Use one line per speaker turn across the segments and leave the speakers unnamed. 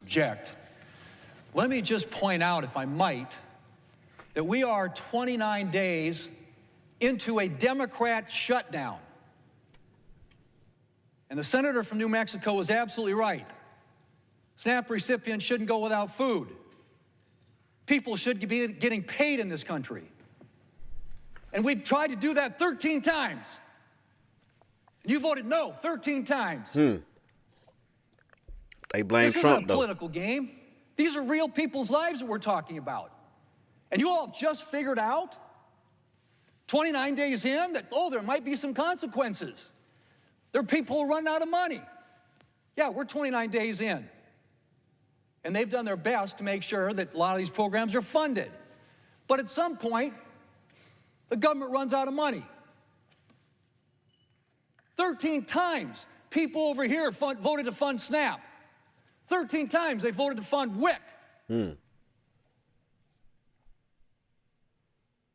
Object. Let me just point out, if I might, that we are 29 days into a Democrat shutdown. And the senator from New Mexico was absolutely right. SNAP recipients shouldn't go without food. People should be getting paid in this country. And we've tried to do that 13 times. You voted no 13 times.
They blame
This
Trump,
isn't a political game. These are real people's lives that we're talking about. And you all have just figured out, 29 days in, that, oh, there might be some consequences. There are people who run out of money. Yeah, we're 29 days in. And they've done their best to make sure that a lot of these programs are funded. But at some point, the government runs out of money. 13 times, people over here voted to fund SNAP. 13 times they voted to fund WIC.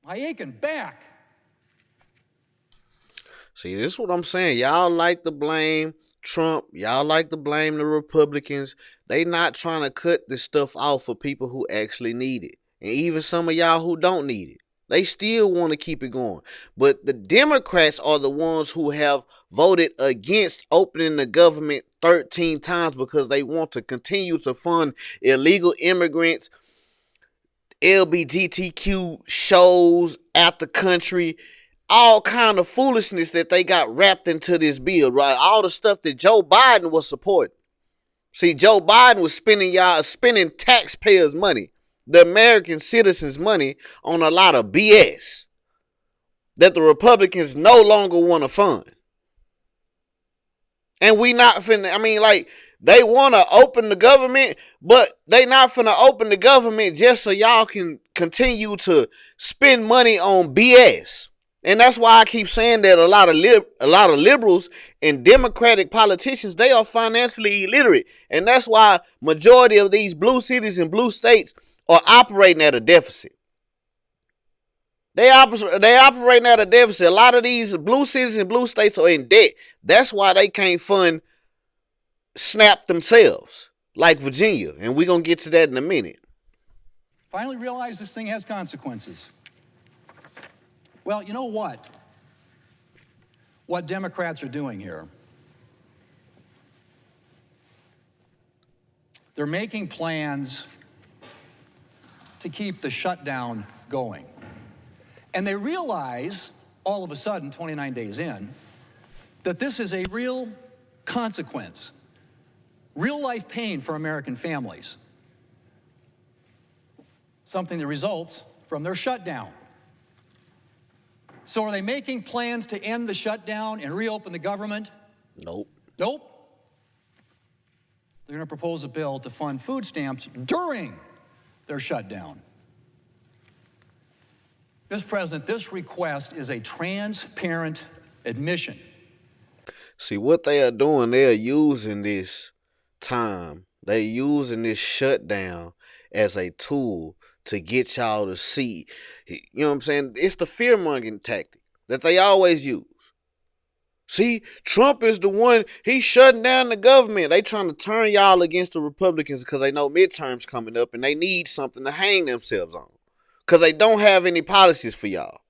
My aching back.
See, this is what I'm saying. Y'all like to blame Trump. Y'all like to blame the Republicans. They not trying to cut this stuff off for people who actually need it. And even some of y'all who don't need it. They still want to keep it going. But the Democrats are the ones who have voted against opening the government 13 times because they want to continue to fund illegal immigrants, LGBTQ shows out the country, all kind of foolishness that they got wrapped into this bill, right? All the stuff that Joe Biden was supporting. See, Joe Biden was spending taxpayers' money, the American citizens' money, on a lot of BS that the Republicans no longer want to fund. And we not finna, they want to open the government, but they not finna open the government just so y'all can continue to spend money on BS. And that's why I keep saying that a lot of liberals and Democratic politicians, they are financially illiterate. And that's why majority of these blue cities and blue states are operating at a deficit. They operating at a deficit. A lot of these blue cities and blue states are in debt. That's why they can't fund SNAP themselves, like Virginia. And we're going to get to that in a minute.
Finally realize this thing has consequences. Well, you know what? What Democrats are doing here, they're making plans to keep the shutdown going. And they realize, all of a sudden, 29 days in, that this is a real consequence, real life pain for American families, something that results from their shutdown. So are they making plans to end the shutdown and reopen the government?
Nope.
Nope. They're going to propose a bill to fund food stamps during their shutdown. Mr. President, this request is a transparent admission.
See, what they are doing, they are using this time, they're using this shutdown as a tool to get y'all to see. You know what I'm saying? It's the fear-mongering tactic that they always use. See, Trump is the one, he's shutting down the government. They trying to turn y'all against the Republicans because they know midterms coming up and they need something to hang themselves on. Because they don't have any policies for y'all.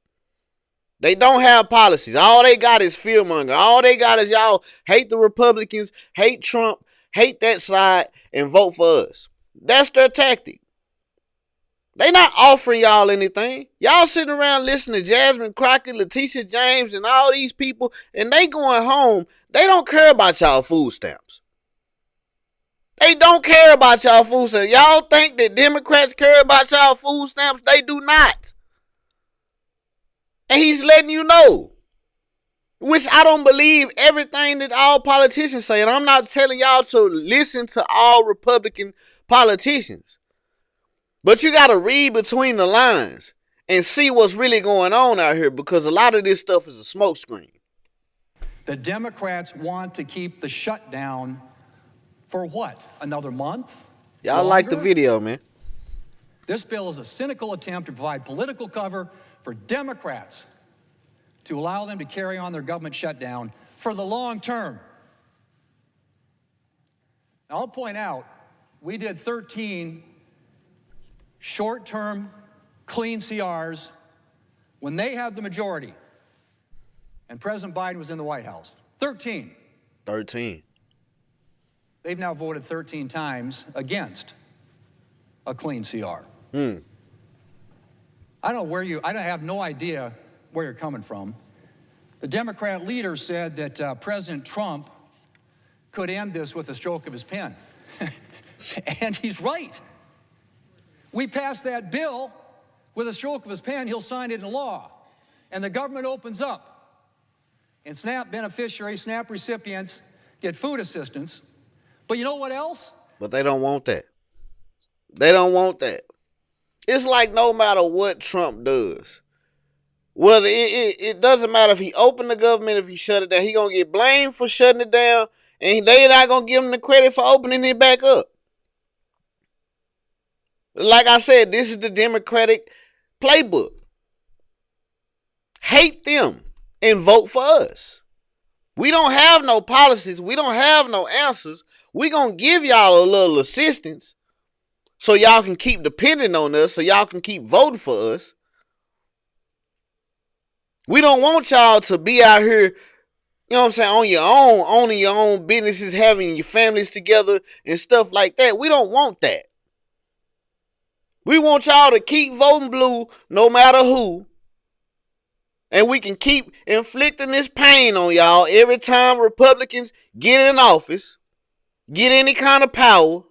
They don't have policies. All they got is fear-mongering. All they got is y'all hate the Republicans, hate Trump, hate that side, and vote for us. That's their tactic. They not offering y'all anything. Y'all sitting around listening to Jasmine Crockett, Letitia James, and all these people, and they going home. They don't care about y'all food stamps. They don't care about y'all food stamps. Y'all think that Democrats care about y'all food stamps? They do not. And he's letting you know. Which I don't believe everything that all politicians say. And I'm not telling y'all to listen to all Republican politicians. But you got to read between the lines and see what's really going on out here, because a lot of this stuff is a smokescreen.
The Democrats want to keep the shutdown for what? Another month?
Y'all like the video, man.
This bill is a cynical attempt to provide political cover for Democrats to allow them to carry on their government shutdown for the long term. Now, I'll point out we did 13 short-term clean CRs when they had the majority and President Biden was in the White House. 13.
13.
They've now voted 13 times against a clean CR. I have no idea where you're coming from. The Democrat leader said that President Trump could end this with a stroke of his pen. And he's right. We passed that bill with a stroke of his pen, he'll sign it into law. And the government opens up. And SNAP beneficiaries, SNAP recipients get food assistance. But you know what else?
But they don't want that. They don't want that. It's like no matter what Trump does, whether it doesn't matter if he opened the government, if he shut it down, he gonna get blamed for shutting it down, and they not gonna give him the credit for opening it back up. Like I said, this is the Democratic playbook. Hate them and vote for us. We don't have no policies. We don't have no answers. We gonna give y'all a little assistance so y'all can keep depending on us, so y'all can keep voting for us. We don't want y'all to be out here, you know what I'm saying, on your own, owning your own businesses, having your families together and stuff like that. We don't want that. We want y'all to keep voting blue no matter who. And we can keep inflicting this pain on y'all every time Republicans get in office, get any kind of power,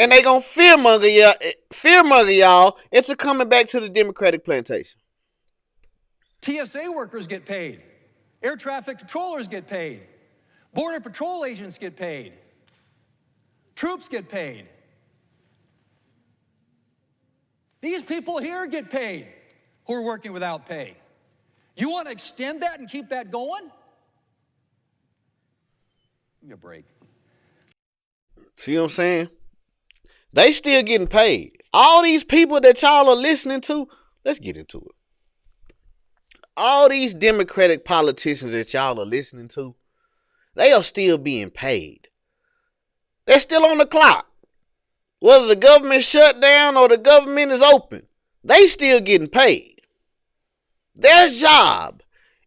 and they gonna fearmonger y'all into coming back to the Democratic plantation.
TSA workers get paid. Air traffic controllers get paid. Border Patrol agents get paid. Troops get paid. These people here get paid who are working without pay. You want to extend that and keep that going? Give me a break.
See what I'm saying? They still getting paid. All these people that y'all are listening to, let's get into it. All these Democratic politicians that y'all are listening to, they are still being paid. They're still on the clock. Whether the government shut down or the government is open, they still getting paid. Their job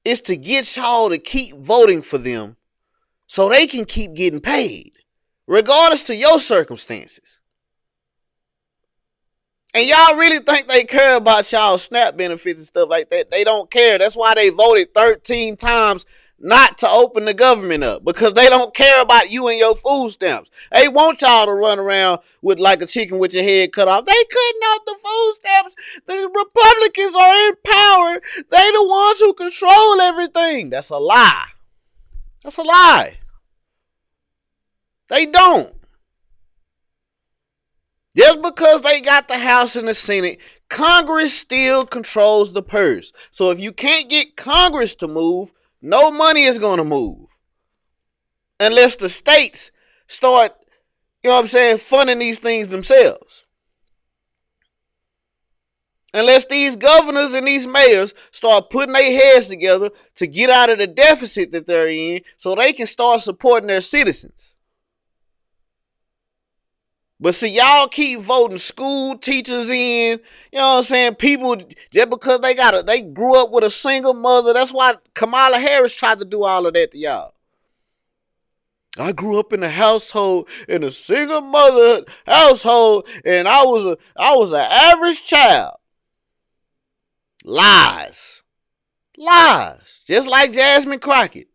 is to get y'all to keep voting for them so they can keep getting paid, regardless to your circumstances. And y'all really think they care about y'all SNAP benefits and stuff like that? They don't care. That's why they voted 13 times not to open the government up, because they don't care about you and your food stamps. They want y'all to run around with like a chicken with your head cut off. They cutting off the food stamps. The Republicans are in power. They the ones who control everything. That's a lie. That's a lie. They don't. Just because they got the House and the Senate, Congress still controls the purse. So if you can't get Congress to move, no money is going to move. Unless the states start, you know what I'm saying, funding these things themselves. Unless these governors and these mayors start putting their heads together to get out of the deficit that they're in so they can start supporting their citizens. But see, y'all keep voting school teachers in, you know what I'm saying, people, just because they grew up with a single mother. That's why Kamala Harris tried to do all of that to y'all. I grew up in a single mother household, and I was an average child. Lies. Just like Jasmine Crockett.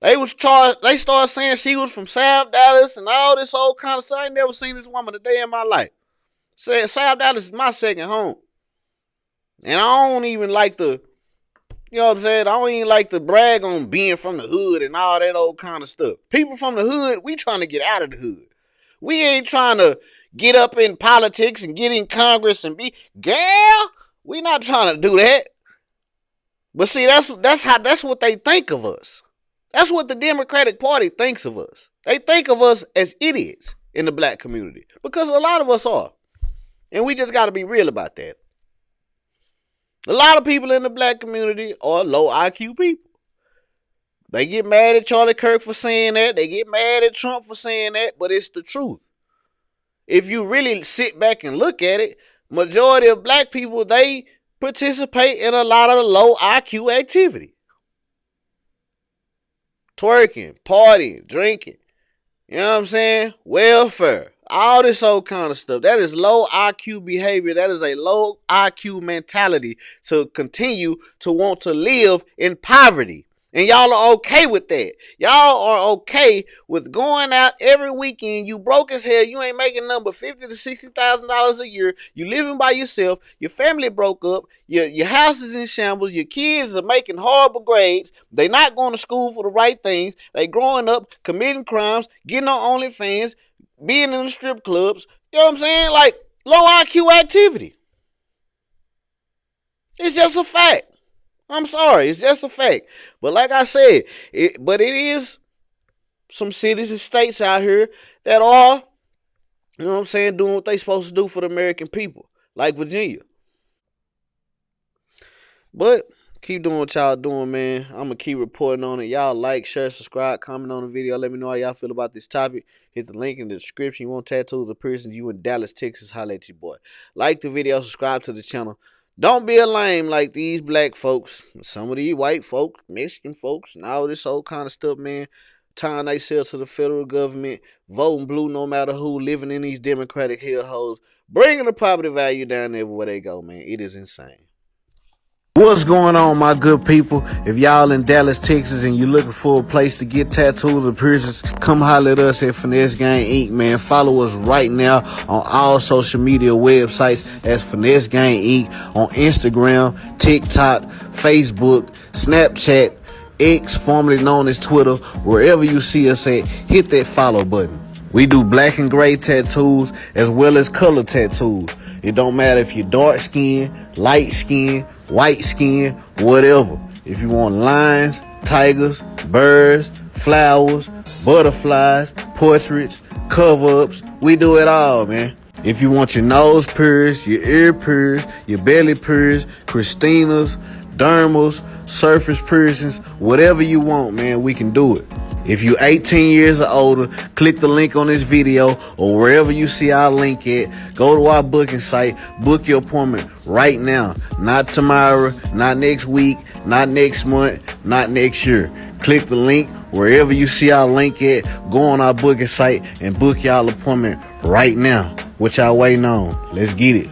They started saying she was from South Dallas and all this old kind of stuff. I ain't never seen this woman a day in my life. Said South Dallas is my second home. And I don't even like to, you know what I'm saying? I don't even like to brag on being from the hood and all that old kind of stuff. People from the hood, we trying to get out of the hood. We ain't trying to get up in politics and get in Congress and be, girl, we not trying to do that. But see, that's what they think of us. That's what the Democratic Party thinks of us. They think of us as idiots in the black community, because a lot of us are. And we just got to be real about that. A lot of people in the black community are low IQ people. They get mad at Charlie Kirk for saying that. They get mad at Trump for saying that, but it's the truth. if you really sit back and look at it, majority of black people, they participate in a lot of low IQ activity. Twerking, partying, drinking. You know what I'm saying? Welfare. All this old kind of stuff. That is low IQ behavior. That is a low IQ mentality to continue to want to live in poverty. And y'all are okay with that. Y'all are okay with going out every weekend. You broke as hell. You ain't making number $50,000 to $60,000 a year. You living by yourself. Your family broke up. Your house is in shambles. Your kids are making horrible grades. They not going to school for the right things. They growing up, committing crimes, getting on OnlyFans, being in the strip clubs. You know what I'm saying? Like low IQ activity. It's just a fact. I'm sorry, it's just a fact. But like I said, it is some cities and states out here that are, you know what I'm saying, doing what they supposed to do for the American people, like Virginia. But keep doing what y'all doing, man. I'm gonna keep reporting on it. Y'all like, share, subscribe, comment on the video. Let me know how y'all feel about this topic. Hit the link in the description. You want tattoos or piercings, you in Dallas, Texas, holla at your boy. Like the video, subscribe to the channel. Don't be a lame like these black folks, some of these white folks, Mexican folks, and all this old kind of stuff, man. Tying themselves to the federal government, voting blue no matter who, living in these democratic hellholes, bringing the property value down everywhere they go, man. It is insane. What's going on, my good people? If y'all in Dallas, Texas, and you're looking for a place to get tattoos or piercings, come holler at us at Finesse Gang Inc., man. Follow us right now on all social media websites as Finesse Gang Inc. on Instagram, TikTok, Facebook, Snapchat, X, formerly known as Twitter. Wherever you see us at, hit that follow button. We do black and gray tattoos as well as color tattoos. It don't matter if you're dark skin, light skin, white skin, whatever. If you want lions, tigers, birds, flowers, butterflies, portraits, cover-ups, we do it all, man. If you want your nose pierced, your ear pierced, your belly pierced, Christina's, dermals, surface piercings, whatever you want, man, we can do it. If you're 18 years or older, click the link on this video or wherever you see our link at. Go to our booking site, book your appointment right now. Not tomorrow, not next week, not next month, not next year. Click the link wherever you see our link at. Go on our booking site and book y'all appointment right now. What y'all waiting on? Let's get it.